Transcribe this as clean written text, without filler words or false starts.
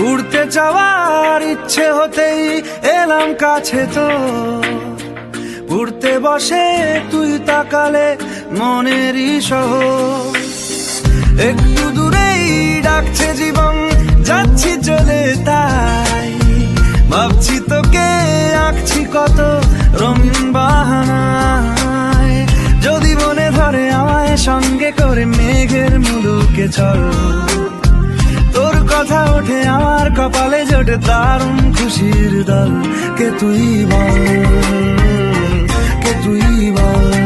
উড়তে যাওয়ার ইচ্ছে হতেই এলাম কাছে তো, উড়তে বসে তুই তাকালে মনেরই শহর। একটু দূরেই ডাকছে জীবন, যাচ্ছি চলে তাই ভাবছি তোকে আঁকছি কত রঙিন বাহানায়। যদি মনে ধরে আমায় সঙ্গে করে মেঘের মুলুকে চল, তোর কথা ওঠে আমার কপালে জোটে দারুণ খুশির দল। কে তুই বল, কে তুই বল।